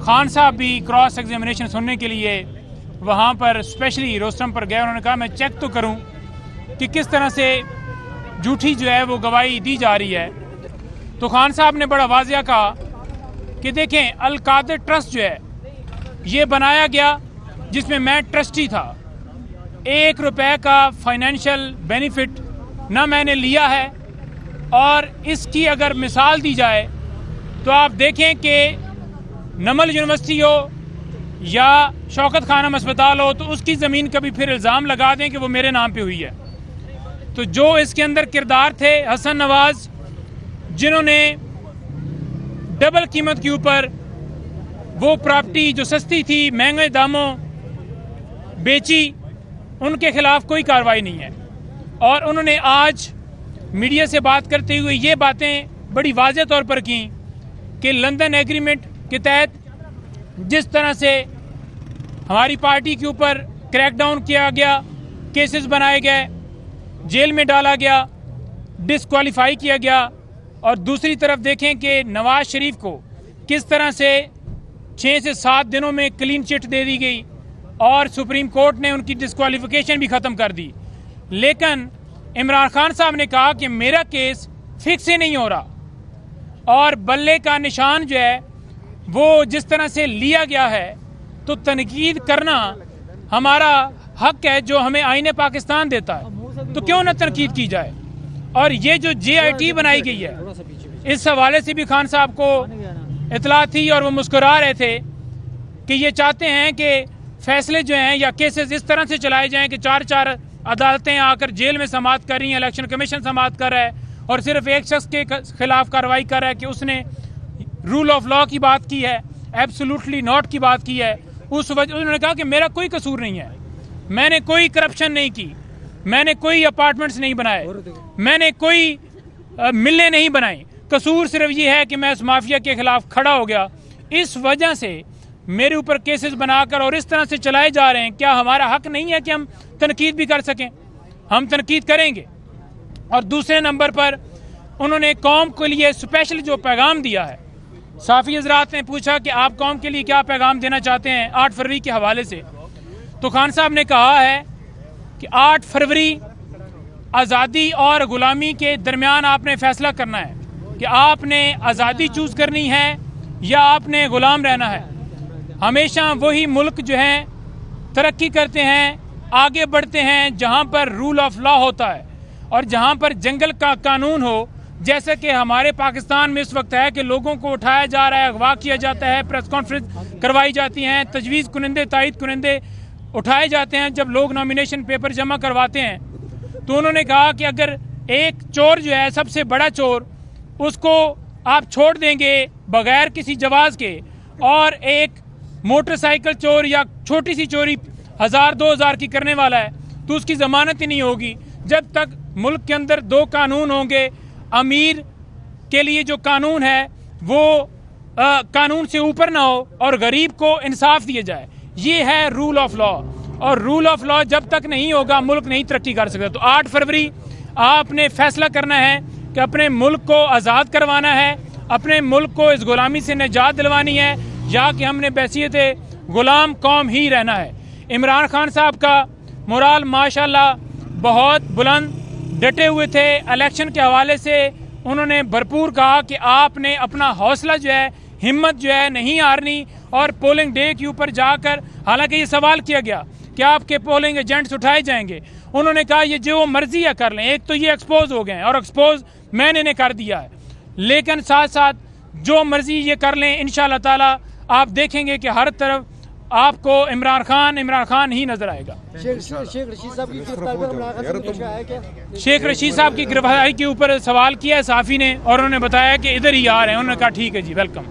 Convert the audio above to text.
खान साहब भी cross examination सुनने के लिए वहाँ पर स्पेशली रोस्टम पर गए। उन्होंने कहा मैं चेक तो करूँ कि किस तरह से झूठी जो है वो गवाही दी जा रही है। तो खान साहब ने बड़ा वाज़िया कहा कि देखें, अल कादिर ट्रस्ट जो है ये बनाया गया जिसमें मैं ट्रस्टी था। 1 रुपए का फाइनेंशियल बेनिफिट ना मैंने लिया है। और इसकी अगर मिसाल दी जाए तो आप देखें कि नमल यूनिवर्सिटी हो या शौकत खानम अस्पताल हो तो उसकी ज़मीन कभी फिर इल्ज़ाम लगा दें कि वो मेरे नाम पे हुई है। तो जो इसके अंदर किरदार थे हसन नवाज, जिन्होंने डबल कीमत के ऊपर वो प्रॉपर्टी जो सस्ती थी महंगे दामों बेची, उनके खिलाफ कोई कार्रवाई नहीं है। और उन्होंने आज मीडिया से बात करते हुए ये बातें बड़ी वाज़े तौर पर की कि लंदन एग्रीमेंट के तहत जिस तरह से हमारी पार्टी के ऊपर क्रैकडाउन किया गया, केसेस बनाए गए, जेल में डाला गया, डिस्क्वालीफाई किया गया, और दूसरी तरफ देखें कि नवाज शरीफ को किस तरह से 6 से 7 दिनों में क्लीन चिट दे दी गई और सुप्रीम कोर्ट ने उनकी डिस्क्वालिफिकेशन भी ख़त्म कर दी। लेकिन इमरान खान साहब ने कहा कि मेरा केस फिक्स ही नहीं हो रहा और बल्ले का निशान जो है वो जिस तरह से लिया गया है, तो तनकीद करना हमारा हक है जो हमें आईने पाकिस्तान देता है, तो क्यों ना तनकीद की जाए। और ये जो JIT बनाई गई है, इस हवाले से भी खान साहब को इतला थी और वो मुस्कुरा रहे थे कि ये चाहते हैं कि फैसले जो हैं या केसेस इस तरह से चलाए जाएं कि 4 अदालतें आकर जेल में समाअत कर रही हैं, इलेक्शन कमीशन समाअत कर रहा है और सिर्फ एक शख्स के खिलाफ कार्रवाई कर रहा है कि उसने रूल ऑफ लॉ की बात की है, एब्सोल्युटली नॉट की बात की है। उस वजह उन्होंने कहा कि मेरा कोई कसूर नहीं है, मैंने कोई करप्शन नहीं की, मैंने कोई अपार्टमेंट्स नहीं बनाए, मैंने कोई मिलें नहीं बनाई, कसूर सिर्फ ये है कि मैं इस माफिया के खिलाफ खड़ा हो गया। इस वजह से मेरे ऊपर केसेस बनाकर और इस तरह से चलाए जा रहे हैं। क्या हमारा हक नहीं है कि हम तनकीद भी कर सकें? हम तनकीद करेंगे। और दूसरे नंबर पर उन्होंने कौम के लिए स्पेशल जो पैगाम दिया है, साफ़ी हज़रात ने पूछा कि आप कौम के लिए क्या पैगाम देना चाहते हैं 8 फरवरी के हवाले से। तो खान साहब ने कहा है कि 8 फरवरी आज़ादी और ग़ुलामी के दरमियान आपने फ़ैसला करना है कि आपने आज़ादी चूज़ करनी है या आपने ग़ुलाम रहना है। हमेशा वही मुल्क जो हैं तरक्की करते हैं, आगे बढ़ते हैं जहां पर रूल ऑफ लॉ होता है और जहां पर जंगल का कानून हो, जैसे कि हमारे पाकिस्तान में इस वक्त है कि लोगों को उठाया जा रहा है, अगवा किया जाता है, प्रेस कॉन्फ्रेंस करवाई जाती हैं, तजवीज़ कुनंदे तायद कुनंदे उठाए जाते हैं जब लोग नॉमिनेशन पेपर जमा करवाते हैं। तो उन्होंने कहा कि अगर एक चोर जो है सबसे बड़ा चोर, उसको आप छोड़ देंगे बगैर किसी जवाज़ के, और एक मोटरसाइकिल चोर या छोटी सी चोरी 1000-2000 की करने वाला है, तो उसकी ज़मानत ही नहीं होगी। जब तक मुल्क के अंदर 2 कानून होंगे, अमीर के लिए जो कानून है वो कानून से ऊपर ना हो और गरीब को इंसाफ दिया जाए, ये है रूल ऑफ लॉ। और रूल ऑफ लॉ जब तक नहीं होगा मुल्क नहीं तरक्की कर सकता। तो 8 फरवरी आपने फैसला करना है कि अपने मुल्क को आज़ाद करवाना है, अपने मुल्क को इस गुलामी से निजात दिलवानी है, या कि हमने बैसियत गुलाम कौम ही रहना है। इमरान खान साहब का मोराल माशाल्लाह बहुत बुलंद, डटे हुए थे। इलेक्शन के हवाले से उन्होंने भरपूर कहा कि आपने अपना हौसला जो है, हिम्मत जो है नहीं हारनी। और पोलिंग डे के ऊपर जाकर, हालांकि ये सवाल किया गया कि आपके पोलिंग एजेंट्स उठाए जाएंगे, उन्होंने कहा ये जो मर्जी है कर लें। एक तो ये एक्सपोज हो गए हैं और एक्सपोज मैंने इन्हें कर दिया है, लेकिन साथ साथ जो मर्जी ये कर लें, इंशाअल्लाह ताला आप देखेंगे कि हर तरफ आपको इमरान खान ही नजर आएगा। शेख रशीद साहब की गिरफ्तारी के ऊपर सवाल किया है साफ़ी ने और उन्होंने बताया कि इधर ही आ रहे हैं। उन्होंने कहा ठीक है जी, वेलकम।